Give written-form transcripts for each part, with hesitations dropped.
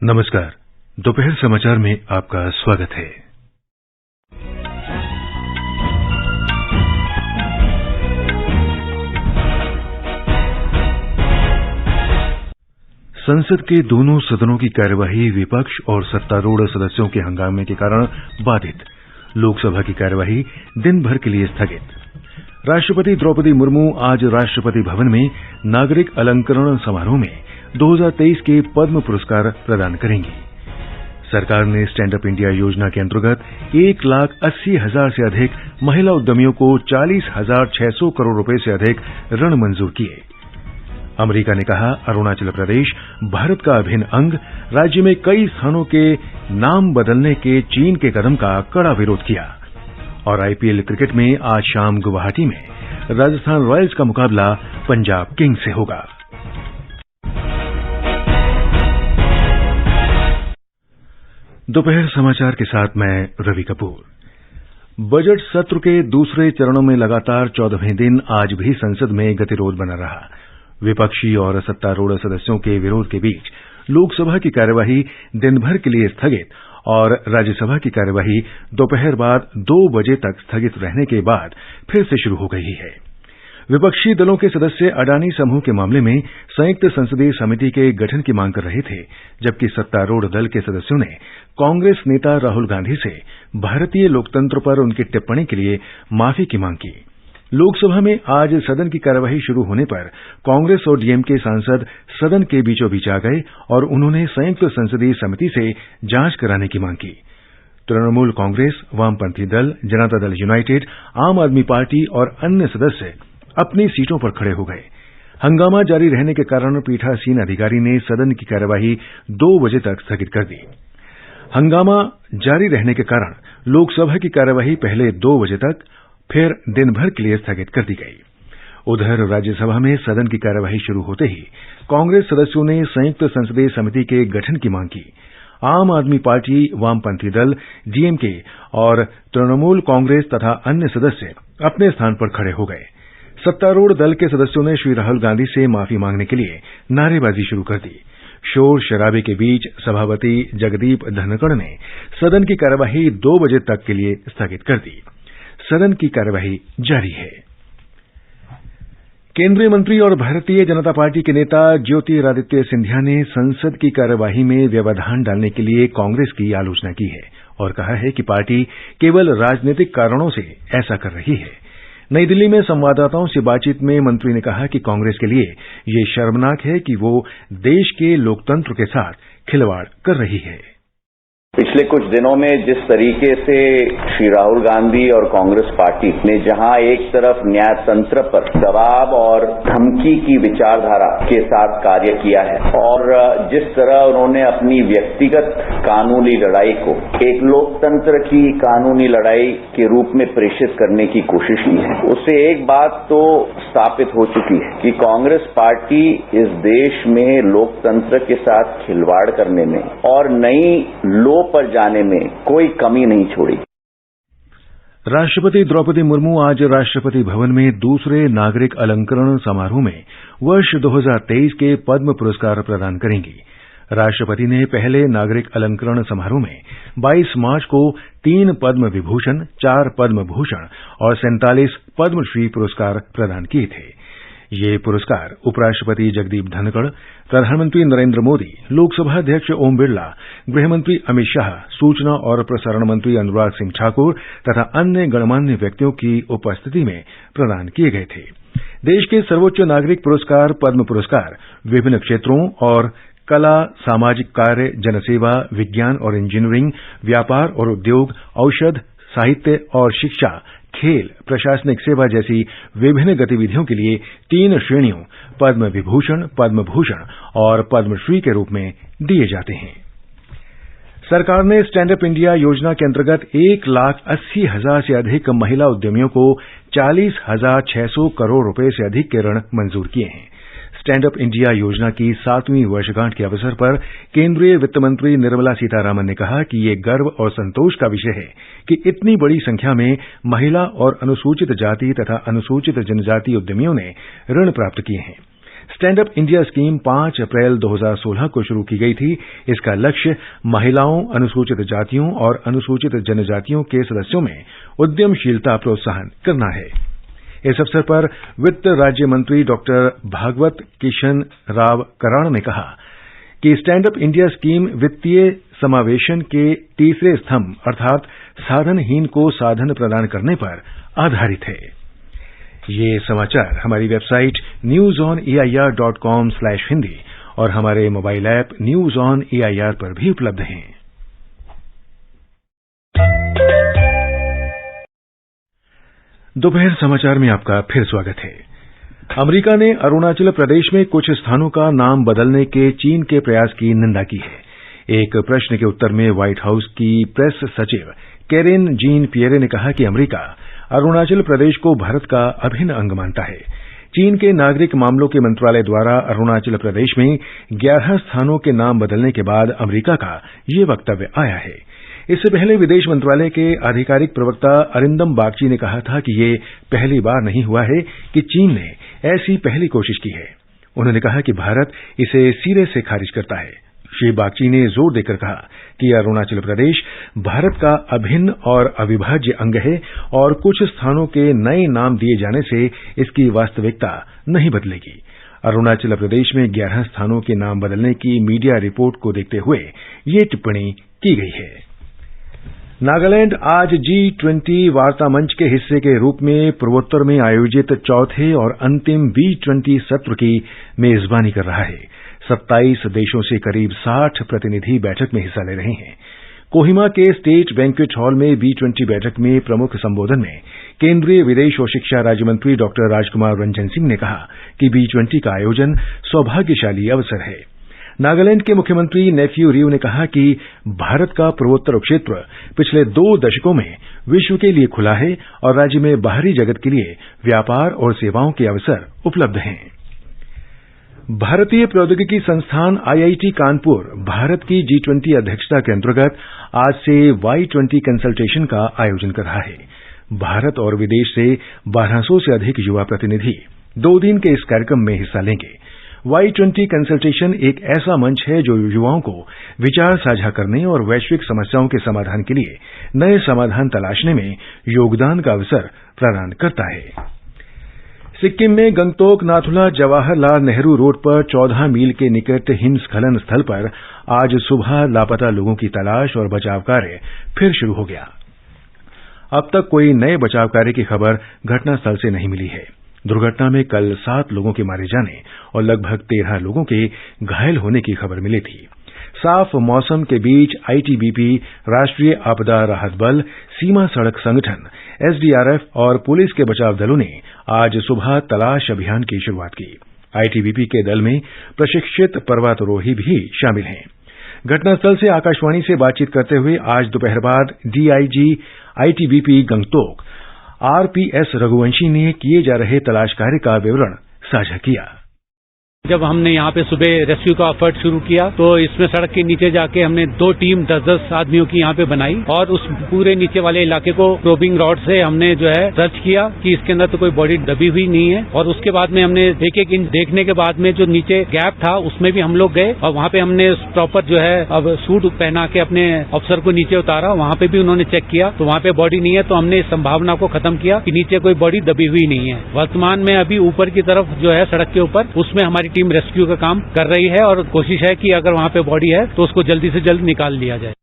नमस्कार। दोपहर समाचार में आपका स्वागत है। संसद के दोनों सदनों की कार्यवाही विपक्ष और सत्तारूढ़ सदस्यों के हंगामे के कारण बाधित। लोकसभा की कार्यवाही दिन भर के लिए स्थगित। राष्ट्रपति द्रौपदी मुर्मू आज राष्ट्रपति भवन में नागरिक अलंकरण समारोह में 2023 के पद्म पुरस्कार प्रदान करेंगी। सरकार ने स्टैंड अप इंडिया योजना के अंतर्गत 1,80,000 से अधिक महिला उद्यमियों को 40,600 करोड़ रुपए से अधिक ऋण मंजूर किए। अमेरिका ने कहा, अरुणाचल प्रदेश भारत का अभिन्न अंग। राज्य में कई स्थानों के नाम बदलने के चीन के कदम का कड़ा विरोध किया। और आईपीएल क्रिकेट में आज शाम गुवाहाटी में राजस्थान रॉयल्स का मुकाबला पंजाब किंग्स से होगा। दोपहर समाचार के साथ मैं रवि कपूर। बजट सत्र के दूसरे चरणों में लगातार 14वें दिन आज भी संसद में गतिरोध बना रहा। विपक्षी और सत्तारूढ़ सदस्यों के विरोध के बीच लोकसभा की कार्यवाही दिन भर के लिए स्थगित और राज्यसभा की कार्यवाही दोपहर बाद 2 बजे तक स्थगित रहने के बाद फिर से शुरू हो गई है। विपक्षी दलों के सदस्य अडानी समूह के मामले में संयुक्त संसदीय समिति के गठन की मांग कर रहे थे, जबकि सत्तारूढ़ दल के सदस्यों ने कांग्रेस नेता राहुल गांधी से भारतीय लोकतंत्र पर उनकी टिप्पणी के लिए माफी की मांग की। लोकसभा में आज सदन की कार्यवाही शुरू होने पर कांग्रेस और डीएमके सांसद सदन के बीचों बीच आ गए और उन्होंने संयुक्त संसदीय समिति से जांच कराने की मांग की। तृणमूल कांग्रेस, वामपंथी दल, जनता दल यूनाइटेड, आम आदमी पार्टी और अन्य सदस्य अपनी सीटों पर खड़े हो गए। हंगामा जारी रहने के कारण पीठासीन अधिकारी ने सदन की कार्यवाही 2 बजे तक स्थगित कर दी। हंगामा जारी रहने के कारण लोकसभा की कार्यवाही पहले 2 बजे तक फिर दिन भर के लिए स्थगित कर दी गई। उधर राज्यसभा में सदन की कार्यवाही शुरू होते ही कांग्रेस सदस्यों ने संयुक्त संसदीय समिति के गठन की मांग की। आम आदमी पार्टी, वामपंथी दल, डीएमके और तृणमूल कांग्रेस तथा अन्य सदस्य अपने स्थान पर खड़े हो गए। सत्तारूढ़ दल के सदस्यों ने श्री राहुल गांधी से माफी मांगने के लिए नारेबाजी शुरू कर दी। शोर शराबे के बीच सभापति जगदीप धनखड़ ने सदन की कार्यवाही 2 बजे तक के लिए स्थगित कर दी। सदन की कार्यवाही जारी है। केंद्रीय मंत्री और भारतीय जनता पार्टी के नेता ज्योतिरादित्य सिंधिया ने संसद की कार्यवाही में व्यवधान डालने के लिए कांग्रेस की आलोचना की है और कहा है कि पार्टी केवल राजनीतिक कारणों से ऐसा कर रही है। नई दिल्ली में संवाददाताओं से बातचीत में मंत्री ने कहा कि कांग्रेस के लिए ये शर्मनाक है कि वो देश के लोकतंत्र के साथ खिलवाड़ कर रही है। पिछले कुछ दिनों में जिस तरीके से श्री राहुल गांधी और कांग्रेस पार्टी ने जहां एक तरफ न्यायतंत्र पर दबाव और धमकी की विचारधारा के साथ कार्य किया है और जिस तरह उन्होंने अपनी व्यक्तिगत कानूनी लड़ाई को एक लोकतंत्र की कानूनी लड़ाई के रूप में प्रेषित करने की कोशिश की है, उससे एक बात तो स्थापित हो चुकी है कि कांग्रेस पार्टी इस देश में लोकतंत्र के साथ खिलवाड़ करने में और नई लो पर जाने में कोई कमी नहीं छोड़ी। राष्ट्रपति द्रौपदी मुर्मू आज राष्ट्रपति भवन में दूसरे नागरिक अलंकरण समारोह में वर्ष 2023 के पद्म पुरस्कार प्रदान करेंगी। राष्ट्रपति ने पहले नागरिक अलंकरण समारोह में 22 मार्च को 3 पद्म विभूषण, 4 पद्म भूषण और 47 पद्मश्री पुरस्कार प्रदान किए थे। ये पुरस्कार उपराष्ट्रपति जगदीप धनखड़, प्रधानमंत्री नरेंद्र मोदी, लोकसभा अध्यक्ष ओम बिरला, गृहमंत्री अमित शाह, सूचना और प्रसारण मंत्री अनुराग सिंह ठाकुर तथा अन्य गणमान्य व्यक्तियों की उपस्थिति में प्रदान किए गए थे। देश के सर्वोच्च नागरिक पुरस्कार पद्म पुरस्कार विभिन्न क्षेत्रों और कला, सामाजिक कार्य, जनसेवा, विज्ञान और इंजीनियरिंग, व्यापार और उद्योग, औषध, साहित्य और शिक्षा, खेल, प्रशासनिक सेवा जैसी विभिन्न गतिविधियों के लिए 3 श्रेणियों पद्म विभूषण, पद्म भूषण और पद्मश्री के रूप में दिए जाते हैं। सरकार ने स्टैंड अप इंडिया योजना के अंतर्गत 1,80,000 से अधिक महिला उद्यमियों को 40,600 करोड़ रुपए से अधिक के ऋण मंजूर किए हैं। स्टैंड अप इंडिया योजना की 7वीं वर्षगांठ के अवसर पर केंद्रीय वित्त मंत्री निर्मला सीतारामन ने कहा कि ये गर्व और संतोष का विषय है कि इतनी बड़ी संख्या में महिला और अनुसूचित जाति तथा अनुसूचित जनजाति उद्यमियों ने ऋण प्राप्त किए हैं। स्टैंड अप इंडिया स्कीम 5 अप्रैल 2016 को शुरू की गई थी। इसका लक्ष्य महिलाओं, अनुसूचित जातियों और अनुसूचित जनजातियों के सदस्यों में उद्यमशीलता प्रोत्साहन करना है। इस अवसर पर वित्त राज्य मंत्री डॉक्टर भागवत किशन राव कराड़ ने कहा कि स्टैंड अप इंडिया स्कीम वित्तीय समावेशन के तीसरे स्तंभ अर्थात साधनहीन को साधन प्रदान करने पर आधारित है। ये समाचार हमारी वेबसाइट newsoneir.com/hindi और हमारे mobile app news on AIR पर भी उपलब्ध हैं। दोपहर समाचार में आपका फिर स्वागत है। अमेरिका ने अरुणाचल प्रदेश में कुछ स्थानों का नाम बदलने के चीन के प्रयास की निंदा की है। एक प्रश्न के उत्तर में व्हाइट हाउस की प्रेस सचिव कैरेन जीन पियरे ने कहा कि अमेरिका अरुणाचल प्रदेश को भारत का अभिन्न अंग मानता है। चीन के नागरिक मामलों के मंत्रालय द्वारा अरुणाचल प्रदेश में 11 स्थानों के नाम बदलने के बाद अमेरिका का ये वक्तव्य आया है। इससे पहले विदेश मंत्रालय के आधिकारिक प्रवक्ता अरिंदम बागची ने कहा था कि ये पहली बार नहीं हुआ है कि चीन ने ऐसी पहली कोशिश की है। उन्होंने कहा कि भारत इसे सिरे से खारिज करता है। श्री बागची ने जोर देकर कहा कि अरुणाचल प्रदेश भारत का अभिन्न और अविभाज्य अंग है और कुछ स्थानों के नए नाम दिए जाने से इसकी वास्तविकता नहीं बदलेगी। अरुणाचल प्रदेश में 11 स्थानों के नाम बदलने की मीडिया रिपोर्ट को देखते हुए ये टिप्पणी की गई है। नागालैंड आज G20 वार्ता मंच के हिस्से के रूप में पूर्वोत्तर में आयोजित चौथे और अंतिम B20 सत्र की मेजबानी कर रहा है। 27 देशों से करीब 60 प्रतिनिधि बैठक में हिस्सा ले रहे हैं। कोहिमा के स्टेट बैंक्वेट हॉल में B20 बैठक में प्रमुख संबोधन में केंद्रीय विदेश और शिक्षा राज्य मंत्री डॉक्टर राजकुमार रंजन सिंह ने कहा कि B20 का आयोजन सौभाग्यशाली अवसर है। नागालैंड के मुख्यमंत्री नेफ्यू रियो ने कहा कि भारत का पूर्वोत्तर क्षेत्र पिछले 2 दशकों में विश्व के लिए खुला है और राज्य में बाहरी जगत के लिए व्यापार और सेवाओं के अवसर उपलब्ध हैं। भारतीय प्रौद्योगिकी संस्थान IIT कानपुर भारत की G20 अध्यक्षता के अंतर्गत आज से Y20 कंसल्टेशन का आयोजन कर रहा है। भारत और विदेश से 1200 से अधिक युवा प्रतिनिधि 2 दिन के इस कार्यक्रम में हिस्सा लेंगे। Y20 कंसल्टेशन एक ऐसा मंच है जो युवाओं को विचार साझा करने और वैश्विक समस्याओं के समाधान के लिए नए समाधान तलाशने में योगदान का अवसर प्रदान करता है। सिक्किम में गंगटोक नाथुला जवाहरलाल नेहरू रोड पर 14 मील के निकट हिमस्खलन स्थल पर आज सुबह लापता लोगों की तलाश और बचाव कार्य फिर शुरू हो गया। अब तक कोई नए बचाव कार्य की खबर घटनास्थल से नहीं मिली है। दुर्घटना में कल 7 लोगों के मारे जाने और लगभग 13 लोगों के घायल होने की खबर मिली थी। साफ मौसम के बीच ITBP, राष्ट्रीय आपदा राहत बल, सीमा सड़क संगठन, SDRF और पुलिस के बचाव दलों ने आज सुबह तलाश अभियान की शुरुआत की। ITBP के दल में प्रशिक्षित पर्वतारोही भी शामिल हैं। घटनास्थल से आकाशवाणी से बातचीत करते हुए आज दोपहर बाद DIG ITBP Gangtok RPS Raghuvanshi ने किए जा रहे तलाश कार्य का विवरण साझा किया। जब हमने यहाँ पे सुबह रेस्क्यू का एफर्ट शुरू किया तो इसमें सड़क के नीचे जाके हमने 2 टीम 10-10 आदमियों की यहाँ पे बनाई और उस पूरे नीचे वाले इलाके को प्रोबिंग रॉड से हमने जो है सर्च किया कि इसके अंदर तो कोई बॉडी दबी हुई नहीं है। और उसके बाद में हमने एक इंच देखने के बाद में जो नीचे गैप था उसमें भी हम लोग गए और वहाँ पे हमने प्रॉपर जो है अब सूट पहना के अपने अफसर को नीचे उतारा। वहाँ पे भी उन्होंने चेक किया तो वहाँ पे बॉडी नहीं है, तो हमने इस संभावना को खत्म किया कि नीचे कोई बॉडी दबी हुई नहीं है। वर्तमान में अभी ऊपर की तरफ जो है सड़क के ऊपर उसमें हमारी टीम रेस्क्यू का काम कर रही है और कोशिश है कि अगर वहां पे बॉडी है तो उसको जल्दी से जल्द निकाल लिया जाए।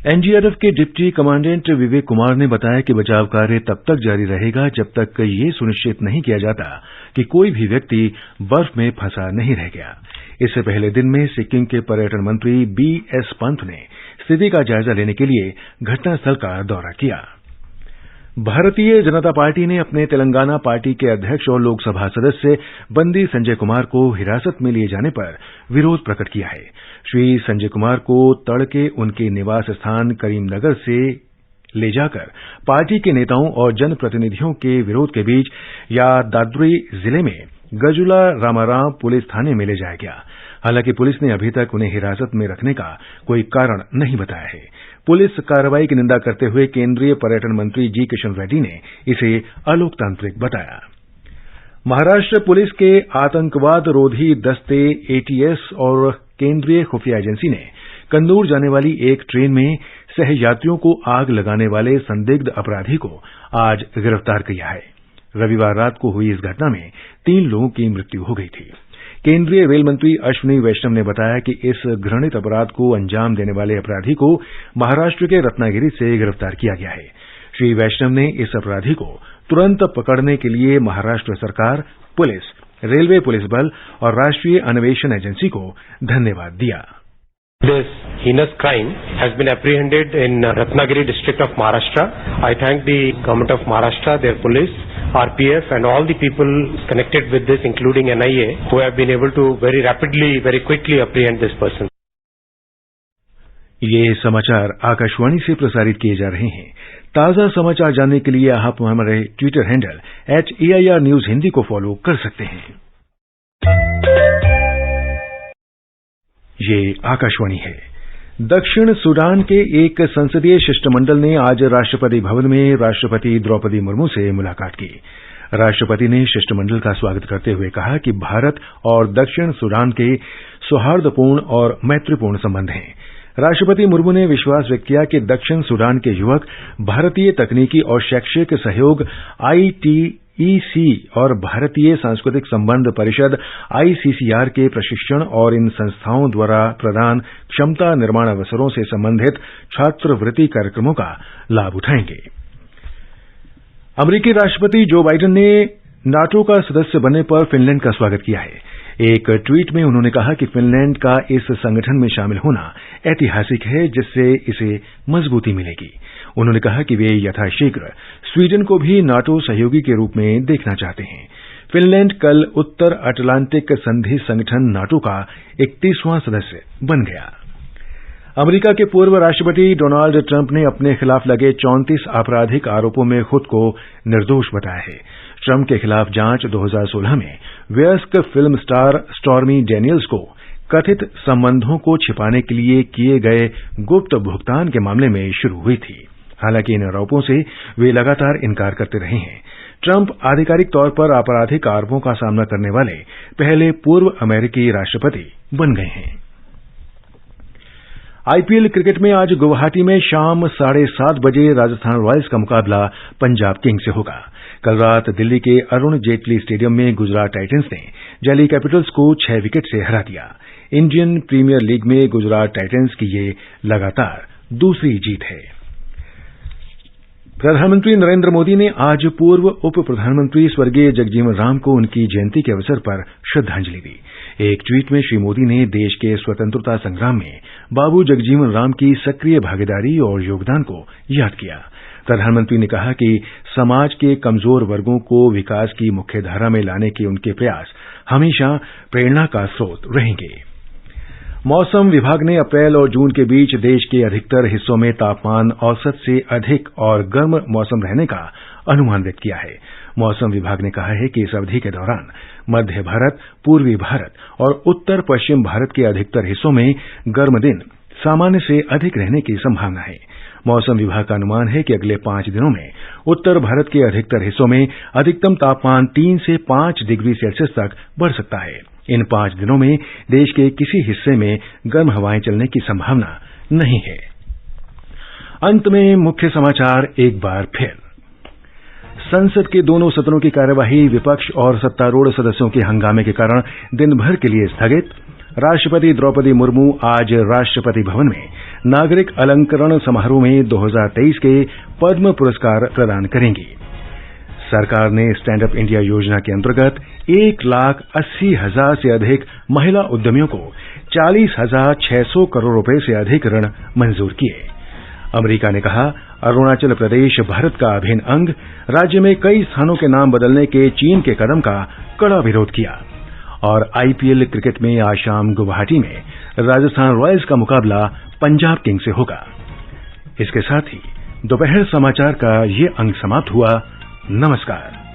NDRF के डिप्टी कमांडेंट विवेक कुमार ने बताया कि बचाव कार्य तब तक जारी रहेगा जब तक ये सुनिश्चित नहीं किया जाता कि कोई भी व्यक्ति बर्फ में फंसा नहीं रह गया। इससे पहले दिन में सिक्किम के पर्यटन मंत्री BS पंत ने स्थिति का जायजा लेने के लिए घटनास्थल का दौरा किया। भारतीय जनता पार्टी ने अपने तेलंगाना पार्टी के अध्यक्ष और लोकसभा सदस्य बंदी संजय कुमार को हिरासत में लिए जाने पर विरोध प्रकट किया है। श्री संजय कुमार को तड़के उनके निवास स्थान करीमनगर से ले जाकर पार्टी के नेताओं और जनप्रतिनिधियों के विरोध के बीच यादाद्री जिले में गजुला रामाराम पुलिस थाने में ले जाया गया। हालांकि पुलिस ने अभी तक उन्हें हिरासत में रखने का कोई कारण नहीं बताया है। पुलिस कार्रवाई की निंदा करते हुए केंद्रीय पर्यटन मंत्री जी किशन रेड्डी ने इसे अलोकतांत्रिक बताया। महाराष्ट्र पुलिस के आतंकवाद रोधी दस्ते एटीएस और केंद्रीय खुफिया एजेंसी ने कन्नूर जाने वाली एक ट्रेन में सहयात्रियों को आग लगाने वाले संदिग्ध अपराधी को आज गिरफ्तार किया है। रविवार रात को हुई इस घटना में 3 लोगों की मृत्यु हो गई थी। केंद्रीय रेल मंत्री अश्विनी वैष्णव ने बताया कि इस घृणित अपराध को अंजाम देने वाले अपराधी को महाराष्ट्र के रत्नागिरी से गिरफ्तार किया गया है। श्री वैष्णव ने इस अपराधी को तुरंत पकड़ने के लिए महाराष्ट्र सरकार, पुलिस, रेलवे पुलिस बल और राष्ट्रीय अन्वेषण एजेंसी को धन्यवाद दिया। This heinous crime has been apprehended in Ratnagiri district of Maharashtra. I thank the government of Maharashtra, their police, RPF and all the people connected with this, including NIA, who have been able to very rapidly, very quickly apprehend this person. ये समाचार आकाशवाणी से प्रसारित किए जा रहे हैं। ताजा समाचार जानने के लिए आप हमारे Twitter handle @AIR News Hindi को फॉलो कर सकते हैं। ये आकाशवाणी है। दक्षिण सूडान के एक संसदीय शिष्टमंडल ने आज राष्ट्रपति भवन में राष्ट्रपति द्रौपदी मुर्मू से मुलाकात की। राष्ट्रपति ने शिष्टमंडल का स्वागत करते हुए कहा कि भारत और दक्षिण सूडान के सौहार्दपूर्ण और मैत्रीपूर्ण संबंध हैं। राष्ट्रपति मुर्मू ने विश्वास व्यक्त किया कि दक्षिण सूडान के युवक भारतीय तकनीकी और शैक्षिक सहयोग ITEC और भारतीय सांस्कृतिक संबंध परिषद ICCR के प्रशिक्षण और इन संस्थाओं द्वारा प्रदान क्षमता निर्माण अवसरों से संबंधित छात्रवृत्ति कार्यक्रमों का लाभ उठाएंगे। अमेरिकी राष्ट्रपति जो बाइडेन ने नाटो का सदस्य बनने पर फिनलैंड का स्वागत किया है। एक ट्वीट में उन्होंने कहा कि फिनलैंड का इस संगठन में शामिल होना ऐतिहासिक है, जिससे इसे मजबूती मिलेगी। उन्होंने कहा कि वे यथाशीघ्र स्वीडन को भी नाटो सहयोगी के रूप में देखना चाहते हैं। फिनलैंड कल उत्तर अटलांटिक संधि संगठन नाटो का 31वां सदस्य बन गया। अमेरिका के पूर्व राष्ट्रपति डोनाल्ड ट्रंप ने अपने खिलाफ लगे 34 आपराधिक आरोपों में खुद को निर्दोष बताया है। ट्रंप के खिलाफ जांच 2016 में वयस्क फिल्म स्टार स्टॉर्मी डैनियल्स को कथित संबंधों को छिपाने के लिए किए गए गुप्त भुगतान के मामले में शुरू हुई थी। हालांकि इन आरोपों से वे लगातार इनकार करते रहे हैं। ट्रंप आधिकारिक तौर पर आपराधिक आरोपों का सामना करने वाले पहले पूर्व अमेरिकी राष्ट्रपति बन गए हैं। आईपीएल क्रिकेट में आज गुवाहाटी में शाम 7:30 बजे राजस्थान रॉयल्स का मुकाबला पंजाब किंग्स से होगा। कल रात दिल्ली के अरुण जेटली स्टेडियम में गुजरात टाइटंस ने दिल्ली कैपिटल्स को 6 विकेट से हरा दिया। इंडियन प्रीमियर लीग में गुजरात टाइटंस की ये लगातार दूसरी जीत है। प्रधानमंत्री नरेंद्र मोदी ने आज पूर्व उप प्रधानमंत्री स्वर्गीय जगजीवन राम को उनकी जयंती के अवसर पर श्रद्धांजलि दी। एक ट्वीट में श्री मोदी ने देश के स्वतंत्रता संग्राम में बाबू जगजीवन राम की सक्रिय भागीदारी और योगदान को याद किया। प्रधानमंत्री ने कहा कि समाज के कमजोर वर्गों को विकास की मुख्यधारा में लाने के उनके प्रयास हमेशा प्रेरणा का स्रोत रहेंगे। मौसम विभाग ने अप्रैल और जून के बीच देश के अधिकतर हिस्सों में तापमान औसत से अधिक और गर्म मौसम रहने का अनुमान व्यक्त किया है। मौसम विभाग ने कहा है कि इस अवधि के दौरान मध्य भारत, पूर्वी भारत और उत्तर पश्चिम भारत के अधिकतर हिस्सों में गर्म दिन सामान्य से अधिक रहने की संभावना है। मौसम विभाग का अनुमान है कि अगले 5 दिनों में उत्तर भारत के अधिकतर हिस्सों में अधिकतम तापमान 3 से 5 डिग्री सेल्सियस तक बढ़ सकता है। इन 5 दिनों में देश के किसी हिस्से में गर्म हवाएं चलने की संभावना नहीं है। अंत में मुख्य समाचार एक बार फिर। संसद के दोनों सदनों की कार्यवाही विपक्ष और सत्तारूढ़ सदस्यों के हंगामे के कारण दिन भर के लिए स्थगित। राष्ट्रपति द्रौपदी मुर्मू आज राष्ट्रपति भवन में नागरिक अलंकरण समारोह में 2023 के पद्म पुरस्कार प्रदान करेंगी। सरकार ने स्टैंड अप इंडिया योजना के अंतर्गत 1,80,000 से अधिक महिला उद्यमियों को 40,600 करोड़ रुपए से अधिक ऋण मंजूर किए। अमेरिका ने कहा, अरुणाचल प्रदेश भारत का अभिन्न अंग। राज्य में कई स्थानों के नाम बदलने के चीन के कदम का कड़ा विरोध किया। और आईपीएल क्रिकेट में आज शाम गुवाहाटी में राजस्थान रॉयल्स का मुकाबला पंजाब किंग्स से होगा। इसके साथ ही दोपहर समाचार का ये अंक समाप्त हुआ। नमस्कार।